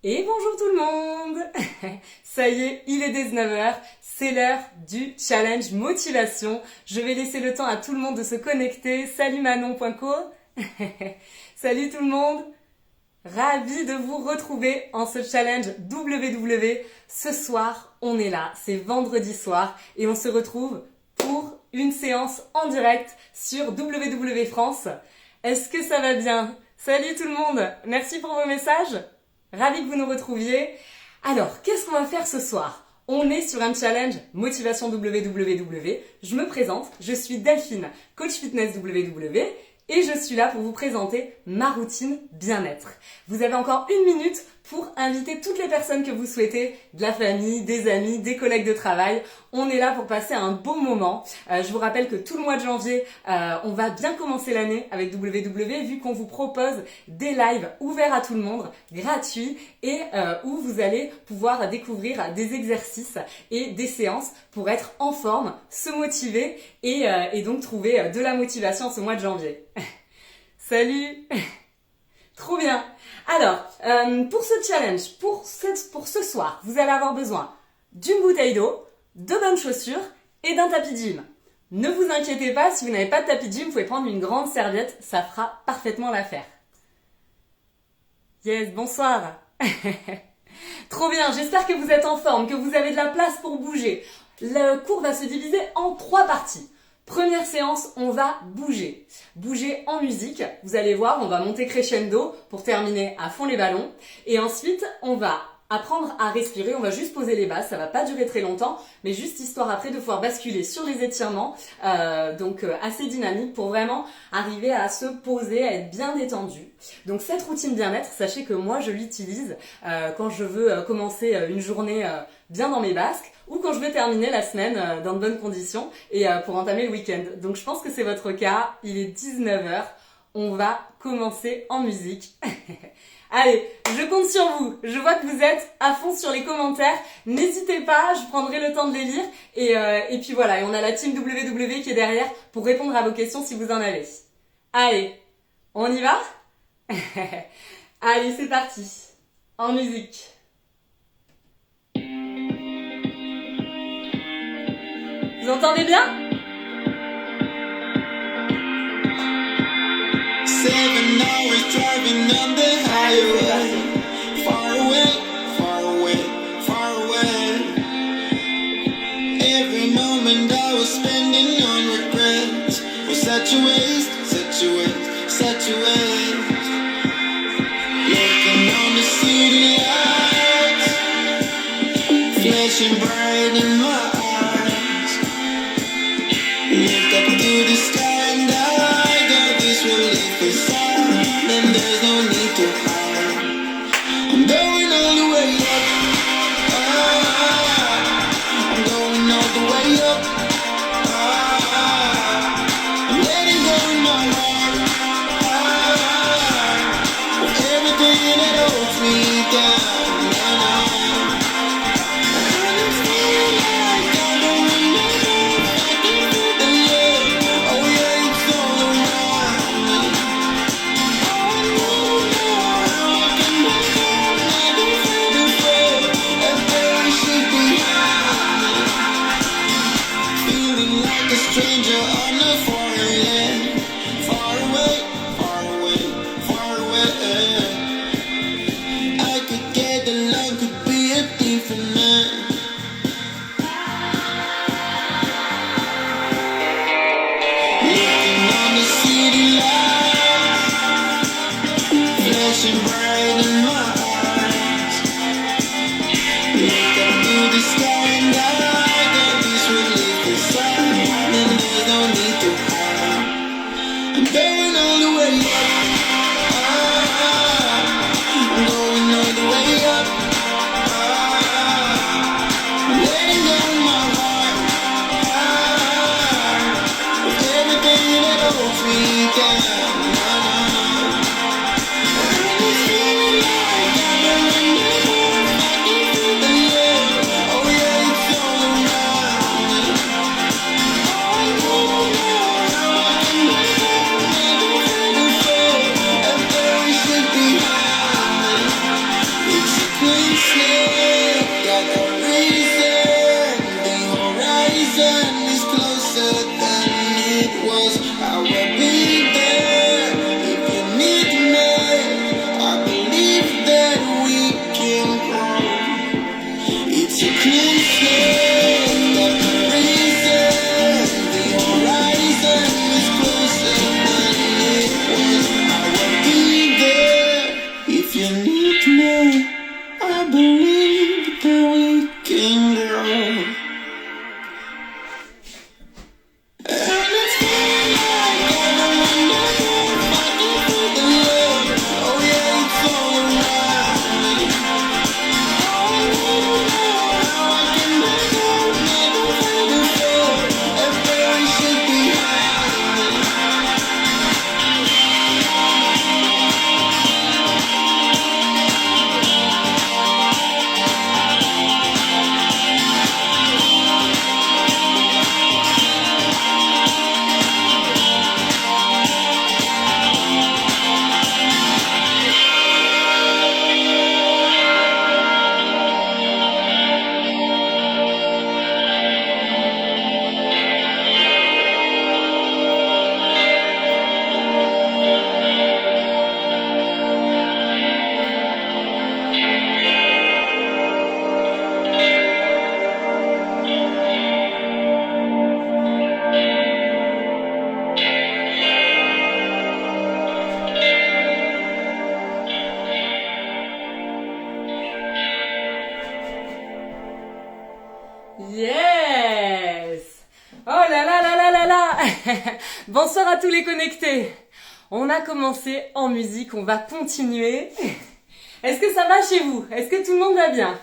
Et bonjour tout le monde. Ça y est, il est 19h, c'est l'heure du challenge motivation. Je vais laisser le temps à tout le monde de se connecter. Salut Manon.co. Salut tout le monde. Ravi de vous retrouver en ce challenge WW. Ce soir, on est là, c'est vendredi soir et on se retrouve pour une séance en direct sur WW France. Est-ce que ça va bien? Salut tout le monde, merci pour vos messages. Ravi que vous nous retrouviez. Alors, qu'est-ce qu'on va faire ce soir? On est sur un challenge Motivation WWW. Je me présente, je suis Delphine, coach fitness WW et je suis là pour vous présenter ma routine bien-être. Vous avez encore une minute pour inviter toutes les personnes que vous souhaitez, de la famille, des amis, des collègues de travail. On est là pour passer un beau moment. Je vous rappelle que tout le mois de janvier, on va bien commencer l'année avec WW vu qu'on vous propose des lives ouverts à tout le monde, gratuits et où vous allez pouvoir découvrir des exercices et des séances pour être en forme, se motiver et donc trouver de la motivation ce mois de janvier. Salut! Trop bien! Alors, pour ce challenge, pour ce soir, vous allez avoir besoin d'une bouteille d'eau, de bonnes chaussures et d'un tapis de gym. Ne vous inquiétez pas, si vous n'avez pas de tapis de gym, vous pouvez prendre une grande serviette, ça fera parfaitement l'affaire. Yes, bonsoir! Trop bien, j'espère que vous êtes en forme, que vous avez de la place pour bouger. Le cours va se diviser en 3 parties. Première séance, on va bouger. Bouger en musique. Vous allez voir, on va monter crescendo pour terminer à fond les ballons. Et ensuite, on va apprendre à respirer. On va juste poser les bases. Ça va pas durer très longtemps, mais juste histoire après de pouvoir basculer sur les étirements. Donc assez dynamique pour vraiment arriver à se poser, à être bien détendu. Donc cette routine bien-être, sachez que moi je l'utilise quand je veux commencer une journée bien dans mes basques ou quand je veux terminer la semaine dans de bonnes conditions et pour entamer le week-end. Donc je pense que c'est votre cas, il est 19h, on va commencer en musique. Allez, je compte sur vous, je vois que vous êtes à fond sur les commentaires, n'hésitez pas, je prendrai le temps de les lire et puis voilà, et on a la team WW qui est derrière pour répondre à vos questions si vous en avez. Allez, on y va? Allez, c'est parti, en musique. Vous entendez bien? 7 hours driving on the highway, far away, far away, far away. Every moment I was spending on regrets was such a waste, such a waste, such a waste. Looking on the city lights, flashing bright in my eyes. Look up to the sky and I got this relief inside, and there's no need to hide. I'm going all the way up, I'm going all the way up, I'm letting go of my heart, Yes! Oh là là là là là là! Bonsoir à tous les connectés. On a commencé en musique, on va continuer. Est-ce que ça va chez vous? Est-ce que tout le monde va bien?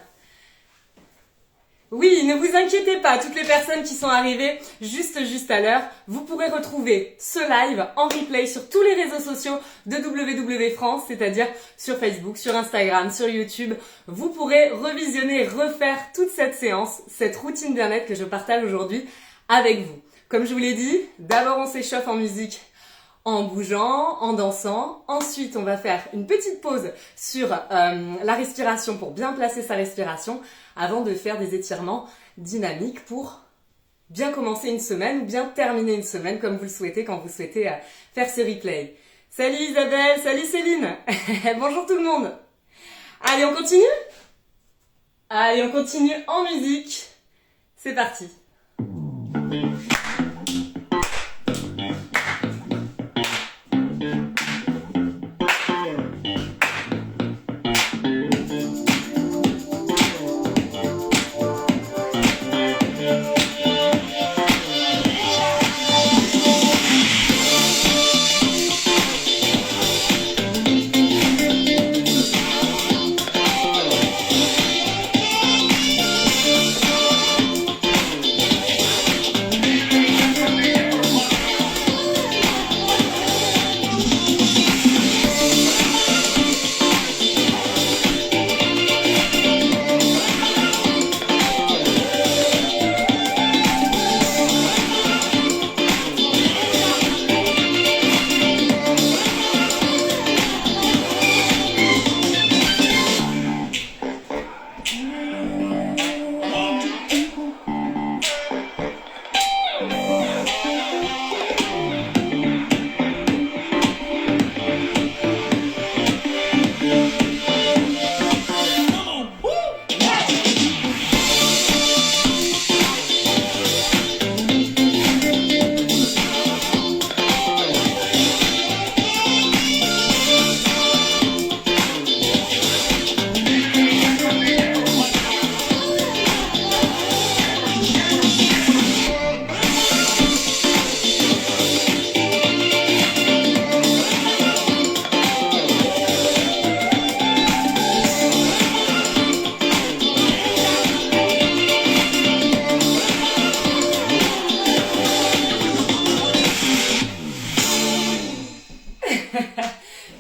Oui, ne vous inquiétez pas, toutes les personnes qui sont arrivées juste à l'heure, vous pourrez retrouver ce live en replay sur tous les réseaux sociaux de WW France, c'est-à-dire sur Facebook, sur Instagram, sur YouTube. Vous pourrez revisionner, refaire toute cette séance, cette routine bien-être que je partage aujourd'hui avec vous. Comme je vous l'ai dit, d'abord on s'échauffe en musique en bougeant, en dansant. Ensuite, on va faire une petite pause sur la respiration pour bien placer sa respiration avant de faire des étirements dynamiques pour bien commencer une semaine ou bien terminer une semaine comme vous le souhaitez quand vous souhaitez faire ce replay. Salut Isabelle, salut Céline. Bonjour tout le monde. Allez, on continue? Allez, on continue en musique. C'est parti.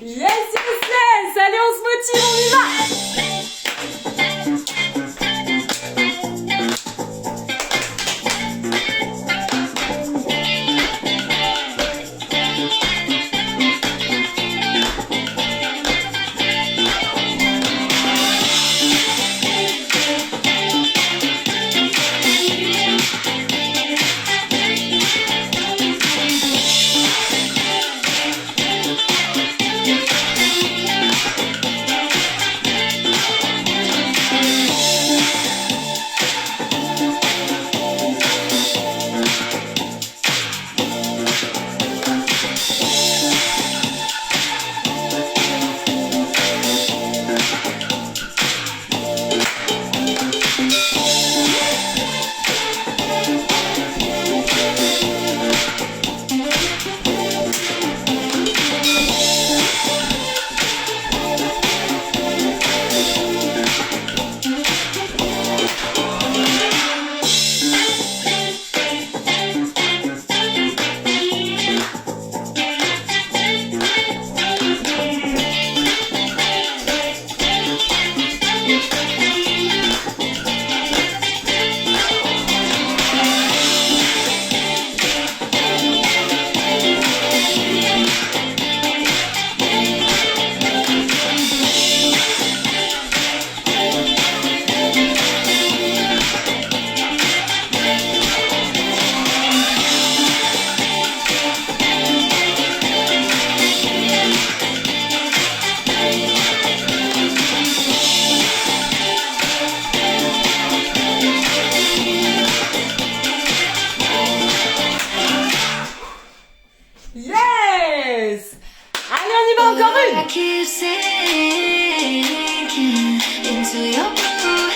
Yes! Allez, on se motive, on y va! Yes! Allez, on y va encore une! I keep sinking into your blue,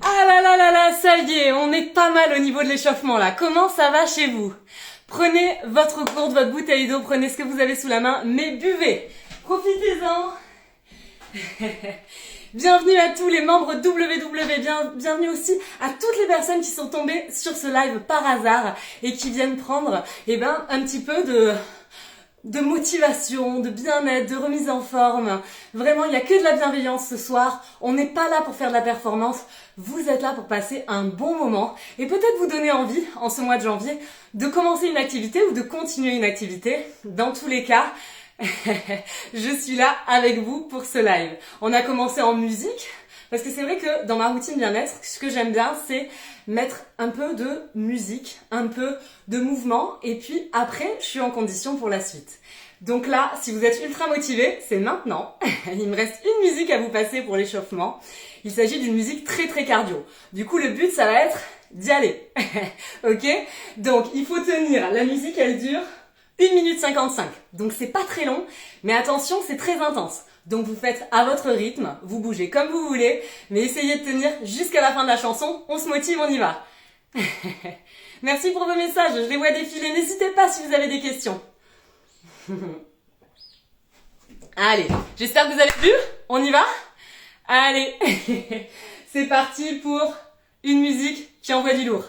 Ah là là là là, ça y est, on est pas mal au niveau de l'échauffement là. Comment ça va chez vous? Prenez votre gourde, votre bouteille d'eau, prenez ce que vous avez sous la main, mais buvez. Profitez-en. Bienvenue à tous les membres WW, bienvenue aussi à toutes les personnes qui sont tombées sur ce live par hasard et qui viennent prendre un petit peu de motivation, de bien-être, de remise en forme. Vraiment, il n'y a que de la bienveillance ce soir. On n'est pas là pour faire de la performance. Vous êtes là pour passer un bon moment et peut-être vous donner envie, en ce mois de janvier, de commencer une activité ou de continuer une activité. Dans tous les cas, je suis là avec vous pour ce live. On a commencé en musique parce que c'est vrai que dans ma routine bien-être, ce que j'aime bien, c'est mettre un peu de musique, un peu de mouvement et puis après, je suis en condition pour la suite. Donc là, si vous êtes ultra motivé, c'est maintenant. Il me reste une musique à vous passer pour l'échauffement. Il s'agit d'une musique très très cardio. Du coup, le but, ça va être d'y aller. Ok? Donc, il faut tenir. La musique, elle dure 1 minute 55. Donc, c'est pas très long. Mais attention, c'est très intense. Donc, vous faites à votre rythme. Vous bougez comme vous voulez. Mais essayez de tenir jusqu'à la fin de la chanson. On se motive, on y va. Merci pour vos messages. Je les vois défiler. N'hésitez pas si vous avez des questions. Allez, j'espère que vous avez vu. On y va? Allez, c'est parti pour une musique qui envoie du lourd.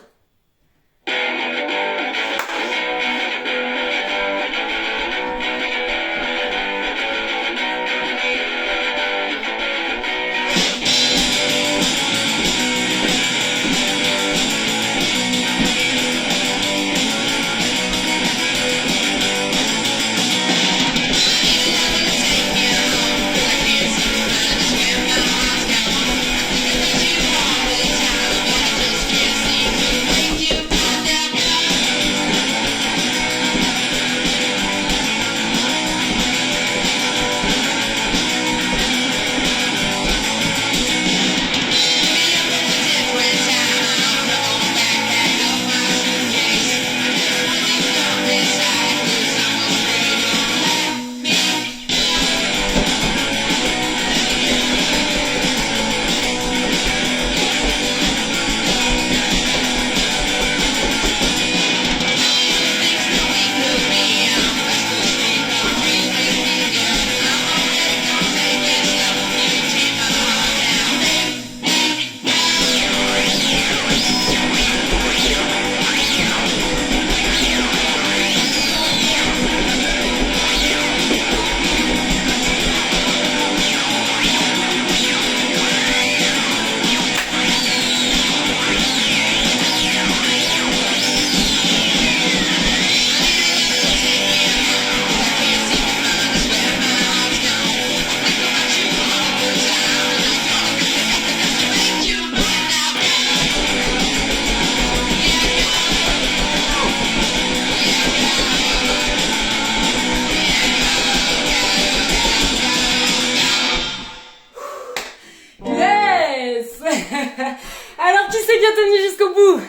Alors, qui c'est qui a tenu jusqu'au bout?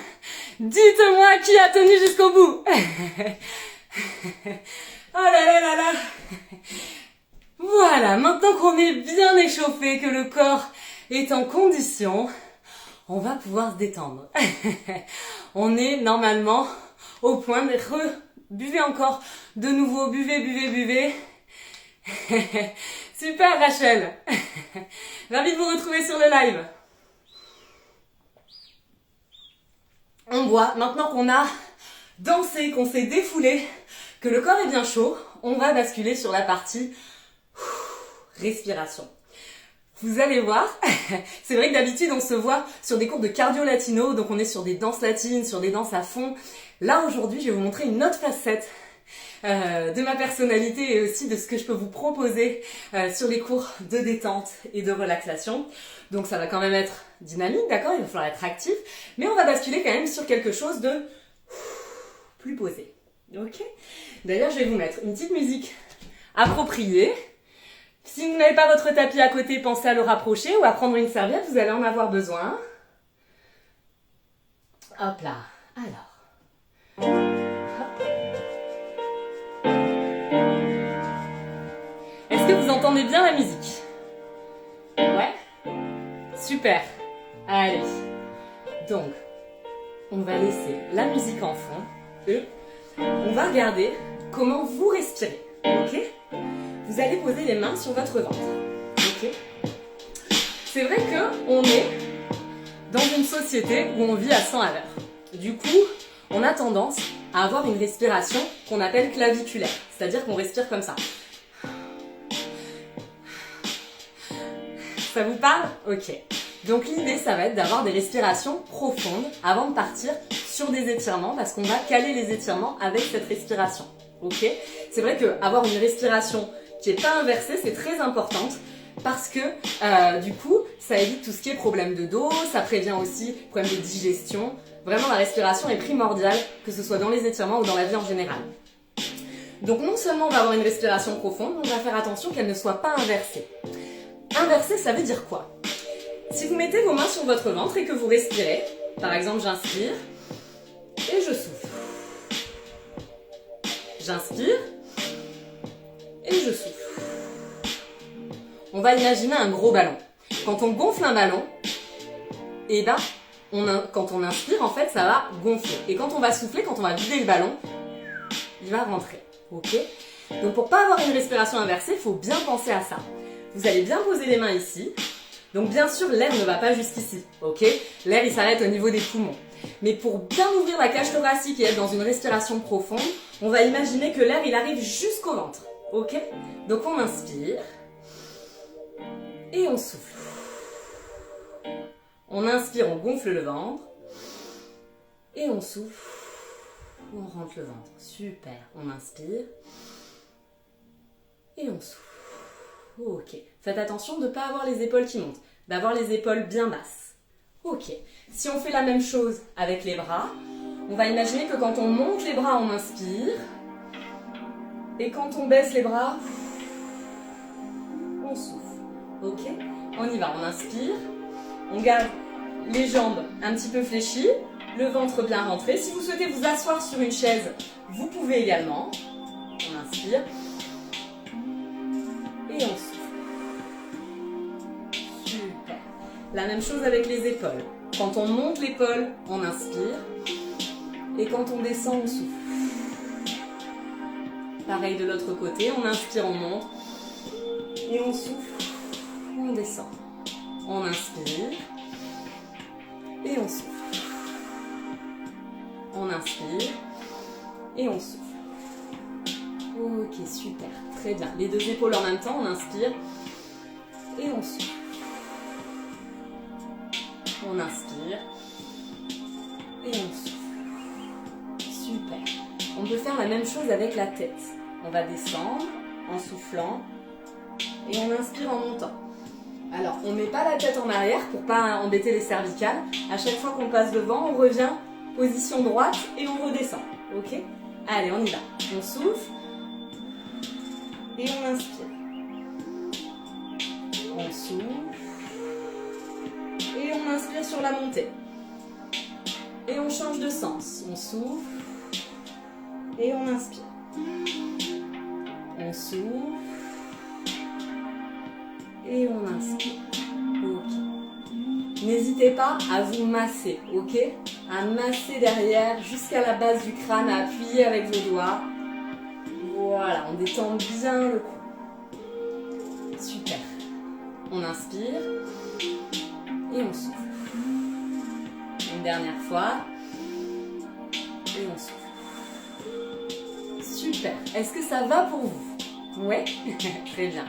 Dites-moi qui a tenu jusqu'au bout. Oh là là là là. Voilà, maintenant qu'on est bien échauffé, que le corps est en condition, on va pouvoir se détendre. On est normalement au point de buvez encore de nouveau, buvez, buvez, buvez. Super Rachel. Ravie de vous retrouver sur le live. On boit, maintenant qu'on a dansé, qu'on s'est défoulé, que le corps est bien chaud, on va basculer sur la partie respiration. Vous allez voir, c'est vrai que d'habitude on se voit sur des cours de cardio latino, donc on est sur des danses latines, sur des danses à fond. Là aujourd'hui, je vais vous montrer une autre facette de ma personnalité et aussi de ce que je peux vous proposer sur les cours de détente et de relaxation. Donc ça va quand même être dynamique, d'accord? Il va falloir être actif, mais on va basculer quand même sur quelque chose de plus posé. Ok? D'ailleurs, je vais vous mettre une petite musique appropriée. Si vous n'avez pas votre tapis à côté, pensez à le rapprocher ou à prendre une serviette, vous allez en avoir besoin. Hop là. Alors. Est-ce que vous entendez bien la musique? Ouais? Super. Allez, donc, on va laisser la musique en fond et on va regarder comment vous respirez, ok? Vous allez poser les mains sur votre ventre, ok? C'est vrai qu'on est dans une société où on vit à 100 à l'heure. Du coup, on a tendance à avoir une respiration qu'on appelle claviculaire, c'est-à-dire qu'on respire comme ça. Ça vous parle? Ok. Donc l'idée, ça va être d'avoir des respirations profondes avant de partir sur des étirements parce qu'on va caler les étirements avec cette respiration. Ok? C'est vrai qu'avoir une respiration qui n'est pas inversée, c'est très importante parce que du coup, ça évite tout ce qui est problème de dos, ça prévient aussi problème de digestion. Vraiment, la respiration est primordiale, que ce soit dans les étirements ou dans la vie en général. Donc non seulement on va avoir une respiration profonde, mais on va faire attention qu'elle ne soit pas inversée. Inversée, ça veut dire quoi? Si vous mettez vos mains sur votre ventre et que vous respirez, par exemple j'inspire et je souffle. J'inspire et je souffle. On va imaginer un gros ballon. Quand on gonfle un ballon, et ben, quand on inspire, en fait, ça va gonfler. Et quand on va souffler, quand on va vider le ballon, il va rentrer. Ok? Donc pour pas avoir une respiration inversée, il faut bien penser à ça. Vous allez bien poser les mains ici. Donc bien sûr, l'air ne va pas jusqu'ici, ok? L'air, il s'arrête au niveau des poumons. Mais pour bien ouvrir la cage thoracique et être dans une respiration profonde, on va imaginer que l'air, il arrive jusqu'au ventre, ok? Donc on inspire et on souffle. On inspire, on gonfle le ventre et on souffle, on rentre le ventre. Super, on inspire et on souffle. Ok, faites attention de ne pas avoir les épaules qui montent, d'avoir les épaules bien basses. Ok, si on fait la même chose avec les bras, on va imaginer que quand on monte les bras, on inspire. Et quand on baisse les bras, on souffle. Ok, on y va, on inspire. On garde les jambes un petit peu fléchies, le ventre bien rentré. Si vous souhaitez vous asseoir sur une chaise, vous pouvez également. On inspire. Et on souffle. Super. La même chose avec les épaules. Quand on monte l'épaule, on inspire. Et quand on descend, on souffle. Pareil de l'autre côté, on inspire, on monte. Et on souffle, on descend. On inspire. Et on souffle. On inspire. Et on souffle. Ok, super, très bien. Les deux épaules en même temps, on inspire et on souffle. On inspire et on souffle. Super. On peut faire la même chose avec la tête. On va descendre en soufflant et on inspire en montant. Alors, on ne met pas la tête en arrière pour ne pas embêter les cervicales. À chaque fois qu'on passe devant, on revient position droite et on redescend. Ok? Allez, on y va. On souffle. Et on inspire. On souffle. Et on inspire sur la montée. Et on change de sens. On souffle. Et on inspire. On souffle. Et on inspire. Ok. N'hésitez pas à vous masser, ok? À masser derrière jusqu'à la base du crâne, à appuyer avec vos doigts. Voilà, on détend bien le cou. Super. On inspire et on souffle. Une dernière fois. Et on souffle. Super. Est-ce que ça va pour vous? Ouais. Très bien.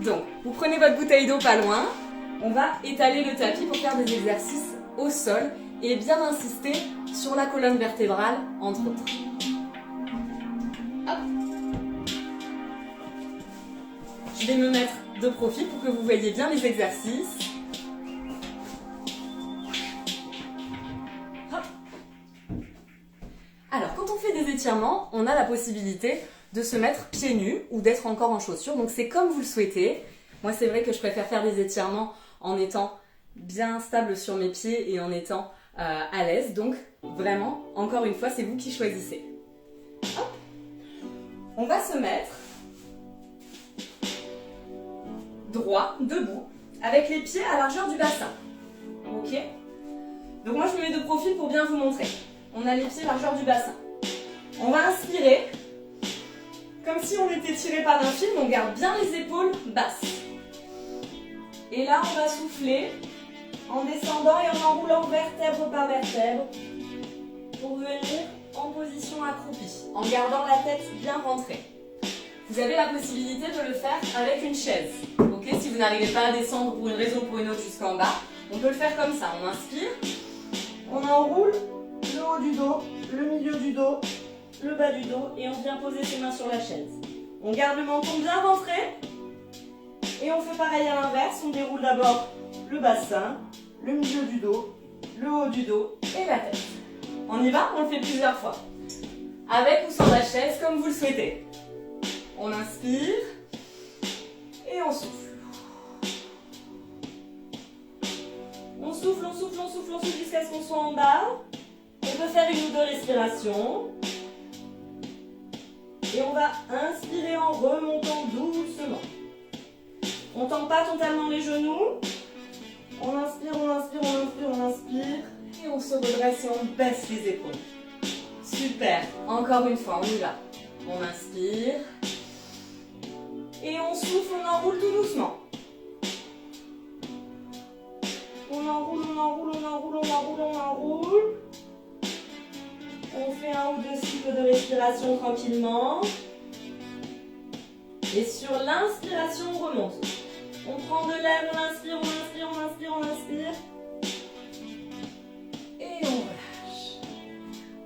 Donc, vous prenez votre bouteille d'eau pas loin. On va étaler le tapis pour faire des exercices au sol et bien insister sur la colonne vertébrale, entre autres. Hop. Je vais me mettre de profil pour que vous voyez bien les exercices. Hop. Alors, quand on fait des étirements, on a la possibilité de se mettre pieds nus ou d'être encore en chaussures. Donc, c'est comme vous le souhaitez. Moi, c'est vrai que je préfère faire des étirements en étant bien stable sur mes pieds et en étant à l'aise. Donc, vraiment, encore une fois, c'est vous qui choisissez. Hop. On va se mettre droit, debout, avec les pieds à largeur du bassin. Ok? ok? Donc moi je me mets de profil pour bien vous montrer. On a les pieds largeur du bassin. On va inspirer, comme si on était tiré par un fil, on garde bien les épaules basses. Et là on va souffler en descendant et en enroulant vertèbre par vertèbre pour venir en position accroupie, en gardant la tête bien rentrée. Vous avez la possibilité de le faire avec une chaise. Ok, si vous n'arrivez pas à descendre pour une raison ou pour une autre jusqu'en bas, on peut le faire comme ça. On inspire, on enroule le haut du dos, le milieu du dos, le bas du dos et on vient poser ses mains sur la chaise. On garde le menton bien rentré et on fait pareil à l'inverse. On déroule d'abord le bassin, le milieu du dos, le haut du dos et la tête. On y va? On le fait plusieurs fois. Avec ou sans la chaise, comme vous le souhaitez. On inspire et on souffle. On souffle, on souffle, on souffle, on souffle jusqu'à ce qu'on soit en bas. On peut faire une ou deux respirations. Et on va inspirer en remontant doucement. On ne tend pas totalement les genoux. On inspire, on inspire, on inspire, on inspire. Et on se redresse et on baisse les épaules. Super. Encore une fois, on y va. On inspire. Et on souffle, on enroule tout doucement. On enroule, on enroule, on enroule, on enroule, on enroule. On fait un ou deux cycles de respiration tranquillement. Et sur l'inspiration, on remonte. On prend de l'air, on inspire, on inspire, on inspire, on inspire. Et on relâche.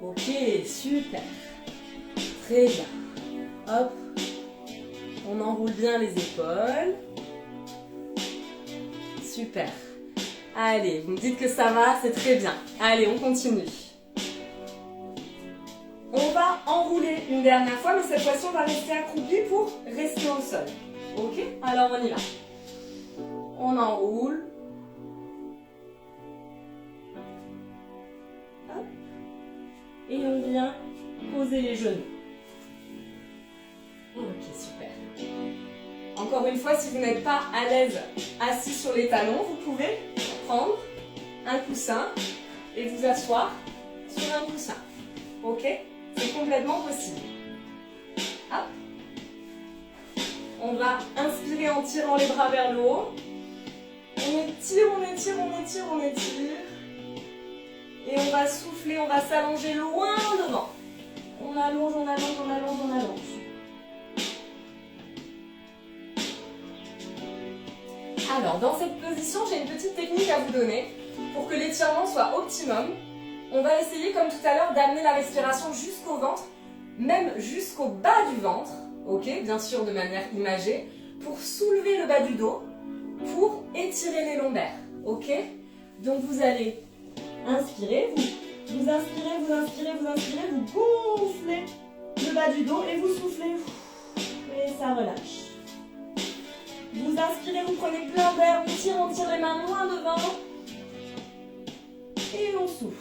Ok, super. Très bien. Hop. On enroule bien les épaules. Super. Allez, vous me dites que ça va, c'est très bien. Allez, on continue. On va enrouler une dernière fois, mais cette fois-ci, on va rester accroupi pour rester au sol. Ok? Alors, on y va. On enroule. Hop. Et on vient poser les genoux. Ok, super. Encore une fois, si vous n'êtes pas à l'aise assis sur les talons, vous pouvez prendre un coussin et vous asseoir sur un coussin. Ok? C'est complètement possible. Hop. On va inspirer en tirant les bras vers le haut. On étire, on étire, on étire, on étire. Et on va souffler, on va s'allonger loin devant. On allonge, on allonge, on allonge, on allonge. Alors, dans cette position, j'ai une petite technique à vous donner pour que l'étirement soit optimum. On va essayer, comme tout à l'heure, d'amener la respiration jusqu'au ventre, même jusqu'au bas du ventre, ok, bien sûr de manière imagée, pour soulever le bas du dos, pour étirer les lombaires, ok. Donc vous allez inspirer, vous inspirez, vous inspirez, vous inspirez, vous gonflez le bas du dos et vous soufflez, et ça relâche. Vous inspirez, vous prenez plein d'air, on tire les mains loin devant. Et on souffle.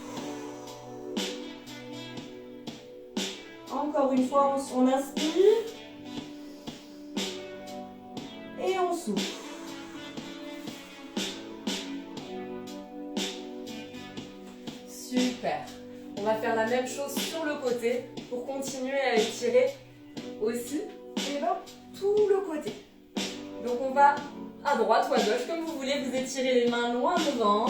Encore une fois, on inspire. Et on souffle. Super. On va faire la même chose sur le côté pour continuer à étirer aussi et là, tout le côté. Donc on va à droite ou à gauche, comme vous voulez, vous étirez les mains loin devant.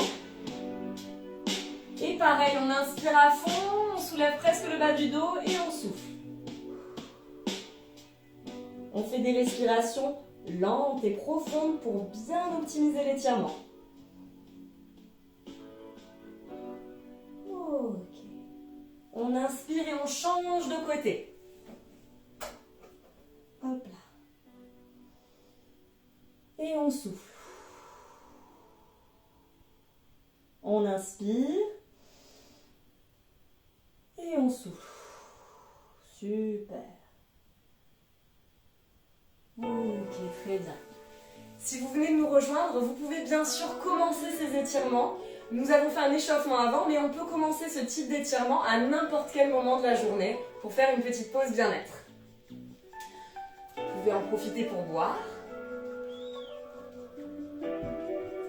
Et pareil, on inspire à fond, on soulève presque le bas du dos et on souffle. On fait des respirations lentes et profondes pour bien optimiser l'étirement. Ok. On inspire et on change de côté. Hop là. Et on souffle. On inspire. Et on souffle. Super. Ok, très bien. Si vous venez de nous rejoindre, vous pouvez bien sûr commencer ces étirements. Nous avons fait un échauffement avant, mais on peut commencer ce type d'étirement à n'importe quel moment de la journée pour faire une petite pause bien-être. Vous pouvez en profiter pour boire.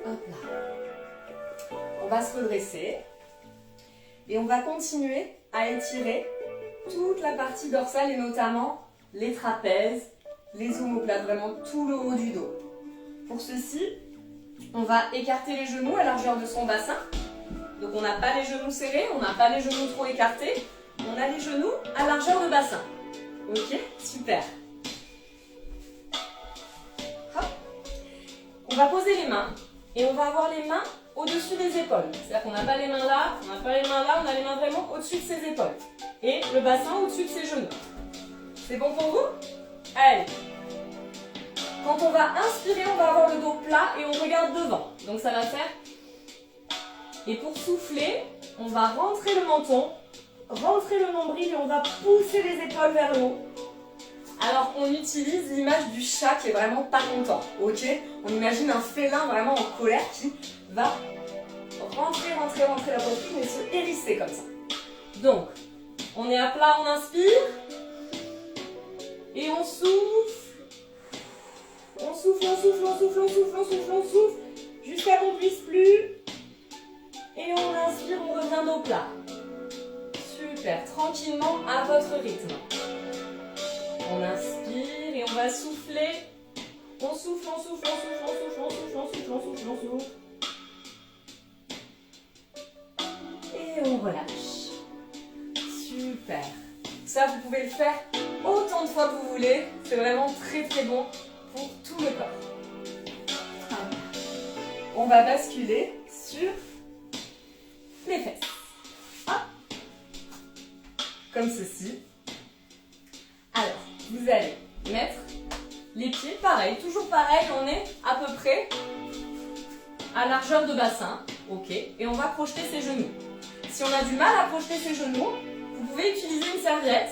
Hop là. On va se redresser et on va continuer à étirer toute la partie dorsale et notamment les trapèzes, les omoplates, vraiment tout le haut du dos. Pour ceci, on va écarter les genoux à largeur de son bassin. Donc on n'a pas les genoux serrés, on n'a pas les genoux trop écartés, on a les genoux à largeur de bassin. Ok, super. Hop. On va poser les mains et on va avoir les mains au-dessus des épaules. C'est-à-dire qu'on n'a pas les mains là, on n'a pas les mains là, on a les mains vraiment au-dessus de ses épaules. Et le bassin au-dessus de ses genoux. C'est bon pour vous? Allez. Quand on va inspirer, on va avoir le dos plat et on regarde devant. Donc ça va faire. Et pour souffler, on va rentrer le menton, rentrer le nombril et on va pousser les épaules vers le haut. Alors on utilise l'image du chat qui est vraiment pas content, ok? On imagine un félin vraiment en colère qui va rentrer la poitrine et se hérisser comme ça. Donc, on est à plat, on inspire. Et on souffle. On souffle, on souffle, on souffle, on souffle, on souffle, on souffle. Jusqu'à qu'on ne puisse plus. Et on inspire, on revient au plat. Super, tranquillement à votre rythme. On inspire et on va souffler. On souffle, on souffle, on souffle, on souffle, on souffle, on souffle, on souffle, on souffle. Et on relâche. Super. Ça, vous pouvez le faire autant de fois que vous voulez. C'est vraiment très très bon pour tout le corps. On va basculer sur les fesses. Hop. Comme ceci. Alors, vous allez mettre les pieds, pareil, toujours pareil, on est à peu près à largeur de bassin. Ok. Et on va projeter ses genoux. Si on a du mal à projeter ses genoux, vous pouvez utiliser une serviette.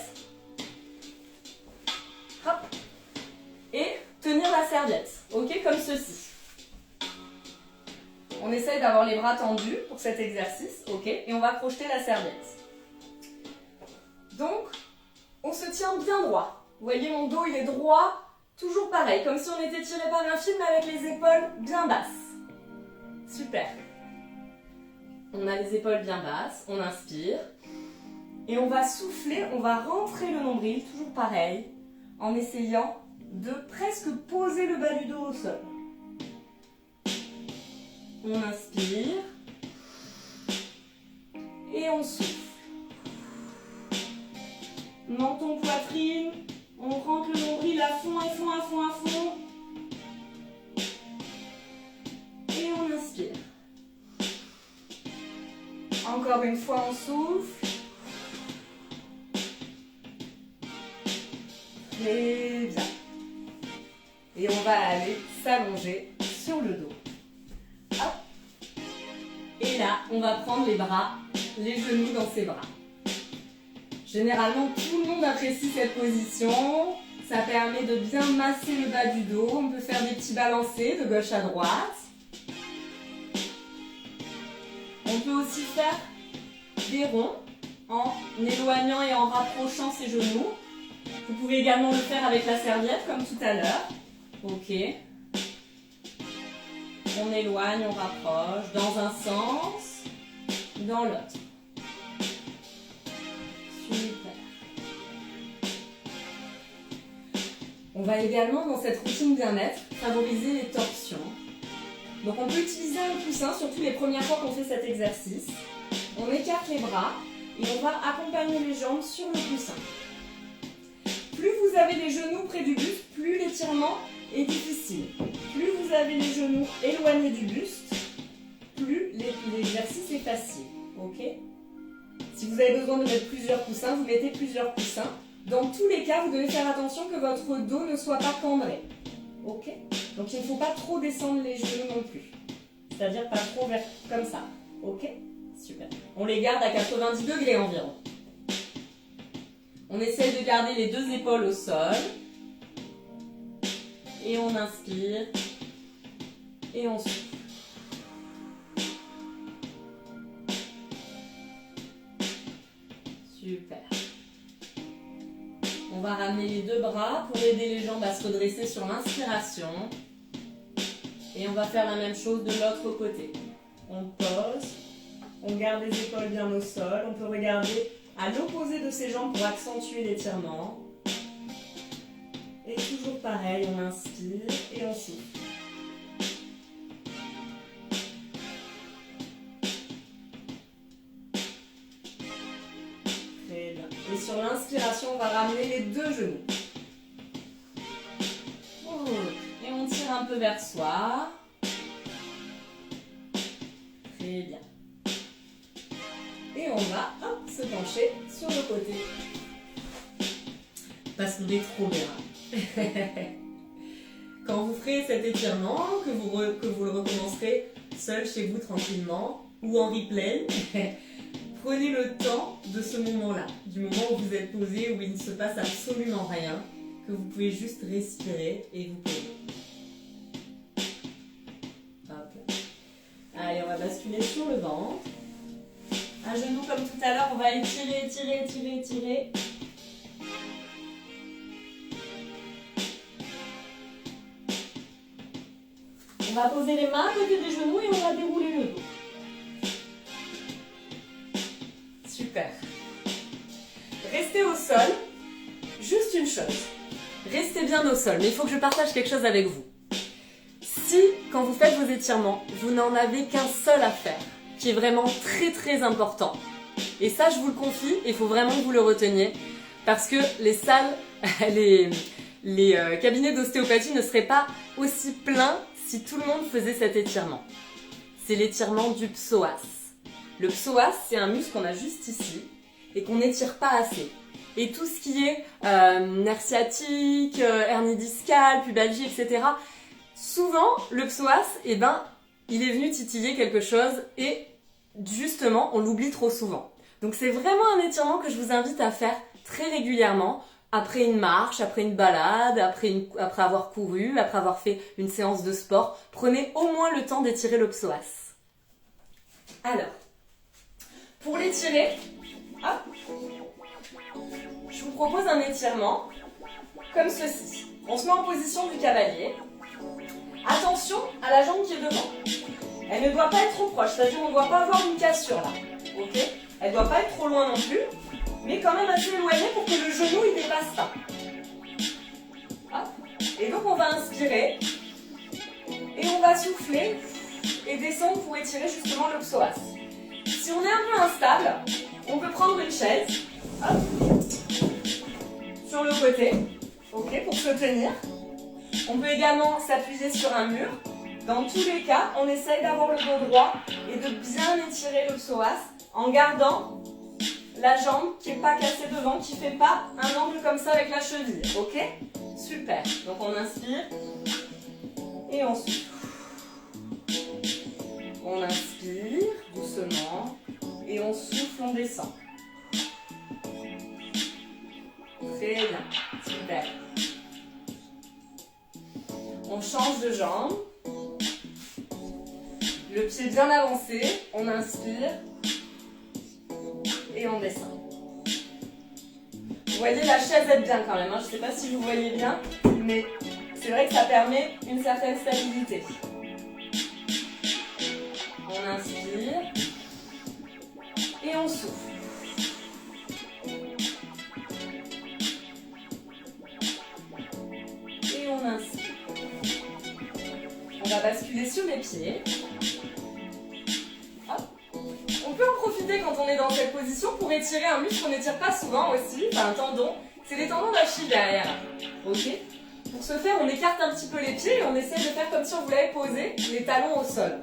Hop. Et tenir la serviette. Ok, comme ceci. On essaye d'avoir les bras tendus pour cet exercice. Ok. Et on va projeter la serviette. Donc, on se tient bien droit. Vous voyez, mon dos, il est droit. Toujours pareil, comme si on était tiré par un fil, mais avec les épaules bien basses. Super. On a les épaules bien basses, on inspire. Et on va souffler, on va rentrer le nombril, toujours pareil, en essayant de presque poser le bas du dos au sol. On inspire. Et on souffle. Menton, poitrine, on rentre le nombril à fond, à fond, à fond, à fond. Et on inspire. Encore une fois, on souffle. Très bien. Et on va aller s'allonger sur le dos. Hop. Et là, on va prendre les bras, les genoux dans ses bras. Généralement, tout le monde apprécie cette position. Ça permet de bien masser le bas du dos. On peut faire des petits balancés de gauche à droite. On peut aussi faire des ronds en éloignant et en rapprochant ses genoux. Vous pouvez également le faire avec la serviette comme tout à l'heure. Ok. On éloigne, on rapproche dans un sens, dans l'autre. Super. On va également, dans cette routine bien-être, favoriser les torsions. Donc on peut utiliser un coussin, surtout les premières fois qu'on fait cet exercice. On écarte les bras et on va accompagner les jambes sur le coussin. Plus vous avez les genoux près du buste, plus l'étirement est difficile. Plus vous avez les genoux éloignés du buste, plus l'exercice est facile. Ok ? Si vous avez besoin de mettre plusieurs coussins, vous mettez plusieurs coussins. Dans tous les cas, vous devez faire attention que votre dos ne soit pas cambré. Ok ? Donc il ne faut pas trop descendre les genoux non plus. C'est-à-dire pas trop vers comme ça. Ok ? Super. On les garde à 90 degrés environ. On essaie de garder les deux épaules au sol. Et on inspire. Et on souffle. Super. On va ramener les deux bras pour aider les jambes à se redresser sur l'inspiration. Et on va faire la même chose de l'autre côté. On pose. On garde les épaules bien au sol. On peut regarder à l'opposé de ses jambes pour accentuer l'étirement. Et toujours pareil, on inspire et on souffle. Très bien. Et sur l'inspiration, on va ramener les deux genoux. Et on tire un peu vers soi. Très bien. Et on va se pencher sur le côté. Parce qu'on est trop bien. Quand vous ferez cet étirement, que vous le recommencerez seul chez vous tranquillement ou en replay, prenez le temps de ce moment-là, du moment où vous êtes posé, où il ne se passe absolument rien, que vous pouvez juste respirer et vous poser. Hop. Allez, on va basculer sur le ventre. À genoux comme tout à l'heure, on va étirer, étirer, étirer, étirer. On va poser les mains à côté des genoux et on va dérouler le dos. Super. Restez au sol. Juste une chose. Restez bien au sol, mais il faut que je partage quelque chose avec vous. Si, quand vous faites vos étirements, vous n'en avez qu'un seul à faire, qui est vraiment très très important, et ça je vous le confie, il faut vraiment que vous le reteniez, parce que les salles, les cabinets d'ostéopathie ne seraient pas aussi pleins si tout le monde faisait cet étirement. C'est l'étirement du psoas. Le psoas, c'est un muscle qu'on a juste ici, et qu'on n'étire pas assez. Et tout ce qui est nerf sciatique, hernie discale, pubalgie, etc. Souvent, le psoas, il est venu titiller quelque chose et justement, on l'oublie trop souvent. Donc c'est vraiment un étirement que je vous invite à faire très régulièrement, après une marche, après une balade, après avoir couru, après avoir fait une séance de sport. Prenez au moins le temps d'étirer le psoas. Alors, pour l'étirer, je vous propose un étirement comme ceci. On se met en position du cavalier. Attention à la jambe qui est devant. Elle ne doit pas être trop proche, c'est-à-dire on ne doit pas avoir une cassure là. Ok ? Elle ne doit pas être trop loin non plus, mais quand même assez éloignée pour que le genou ne dépasse pas. Hop. Et donc on va inspirer et on va souffler et descendre pour étirer justement le psoas. Si on est un peu instable, on peut prendre une chaise, hop, sur le côté, ok, pour se tenir. On peut également s'appuyer sur un mur. Dans tous les cas, on essaye d'avoir le dos droit et de bien étirer le psoas en gardant la jambe qui n'est pas cassée devant, qui ne fait pas un angle comme ça avec la cheville. Ok ? Super. Donc on inspire et on souffle. On inspire doucement et on souffle, on descend. Très bien. Super. On change de jambe. Le pied bien avancé, on inspire et on descend. Vous voyez, la chaise aide bien quand même, hein. Je ne sais pas si vous voyez bien, mais c'est vrai que ça permet une certaine stabilité. On inspire et on souffle. Et on inspire. On va basculer sur les pieds. Hop. On peut en profiter quand on est dans cette position pour étirer un muscle qu'on n'étire pas souvent aussi, enfin un tendon. C'est les tendons d'Achille derrière. Ok ? Pour ce faire, on écarte un petit peu les pieds et on essaie de faire comme si on voulait poser les talons au sol.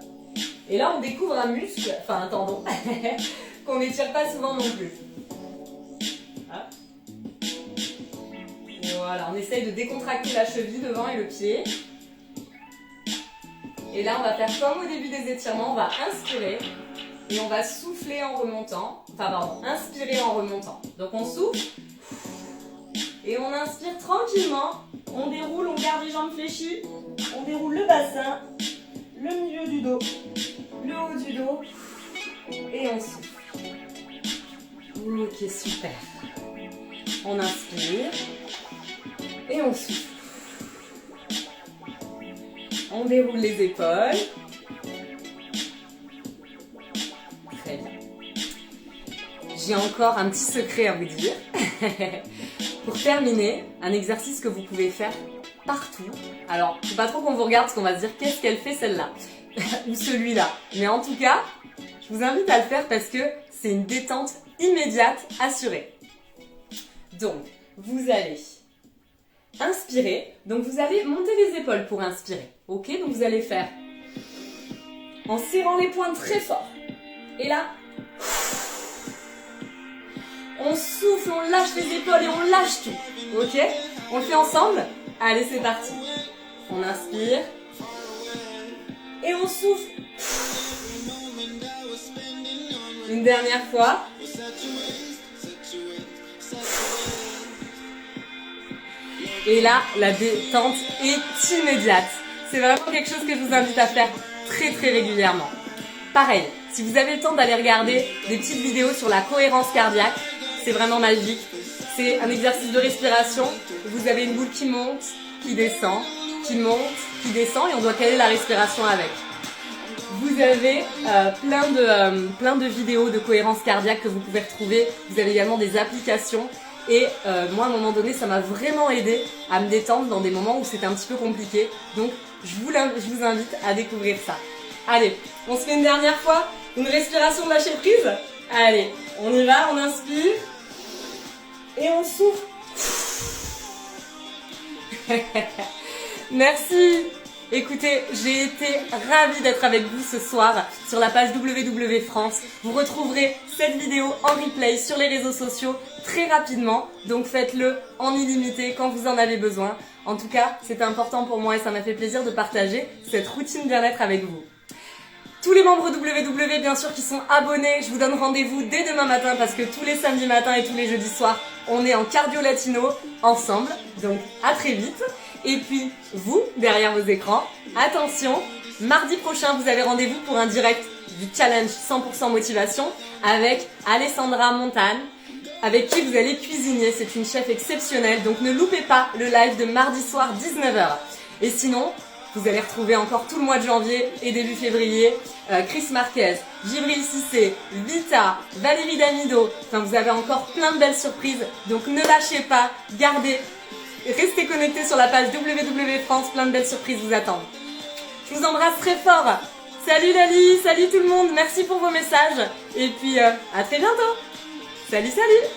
Et là, on découvre un muscle, enfin un tendon, qu'on n'étire pas souvent non plus. Hop. Et voilà, on essaye de décontracter la cheville devant et le pied. Et là, on va faire comme au début des étirements, on va inspirer et on va souffler en remontant. Enfin, pardon, inspirer en remontant. Donc, on souffle et on inspire tranquillement. On déroule, on garde les jambes fléchies. On déroule le bassin, le milieu du dos, le haut du dos et on souffle. Ok, super. On inspire et on souffle. On déroule les épaules. Très bien. j'ai encore un petit secret à vous dire. Pour terminer, un exercice que vous pouvez faire partout. Alors, faut pas trop qu'on vous regarde parce qu'on va se dire qu'est-ce qu'elle fait celle-là ou celui-là. Mais en tout cas, je vous invite à le faire parce que c'est une détente immédiate assurée. Donc, vous allez inspirer. Donc, vous allez monter les épaules pour inspirer. Ok, donc vous allez faire en serrant les poings très fort. Et là, on souffle, on lâche les épaules et on lâche tout. Ok? On le fait ensemble? Allez, c'est parti. On inspire. Et on souffle. Une dernière fois. Et là, la détente est immédiate. C'est vraiment quelque chose que je vous invite à faire très très régulièrement. Pareil, si vous avez le temps d'aller regarder des petites vidéos sur la cohérence cardiaque, c'est vraiment magique. C'est un exercice de respiration. Vous avez une boule qui monte, qui descend, qui monte, qui descend et on doit caler la respiration avec. Vous avez plein de vidéos de cohérence cardiaque que vous pouvez retrouver. Vous avez également des applications. Et moi, à un moment donné, ça m'a vraiment aidé à me détendre dans des moments où c'était un petit peu compliqué. Donc, je vous invite à découvrir ça. Allez, on se fait une dernière fois, une respiration de lâcher prise. Allez, on y va, on inspire. Et on souffle. Merci. Écoutez, j'ai été ravie d'être avec vous ce soir sur la page WW France. Vous retrouverez cette vidéo en replay sur les réseaux sociaux très rapidement. Donc faites-le en illimité quand vous en avez besoin. En tout cas, c'était important pour moi et ça m'a fait plaisir de partager cette routine bien-être avec vous. Tous les membres WW, bien sûr, qui sont abonnés, je vous donne rendez-vous dès demain matin parce que tous les samedis matins et tous les jeudis soirs, on est en cardio latino ensemble. Donc, à très vite. Et puis, vous, derrière vos écrans, attention, mardi prochain, vous avez rendez-vous pour un direct du challenge 100% motivation avec Alessandra Montagne, avec qui vous allez cuisiner. C'est une chef exceptionnelle, donc ne loupez pas le live de mardi soir 19h. Et sinon, vous allez retrouver encore tout le mois de janvier et début février Chris Marquez, Djibril Cissé, Vita, Valérie Damido. Enfin, vous avez encore plein de belles surprises. Donc ne lâchez pas, restez connectés sur la page WW France. Plein de belles surprises vous attendent. Je vous embrasse très fort. Salut Lali, salut tout le monde. Merci pour vos messages. Et puis à très bientôt. Salut, salut.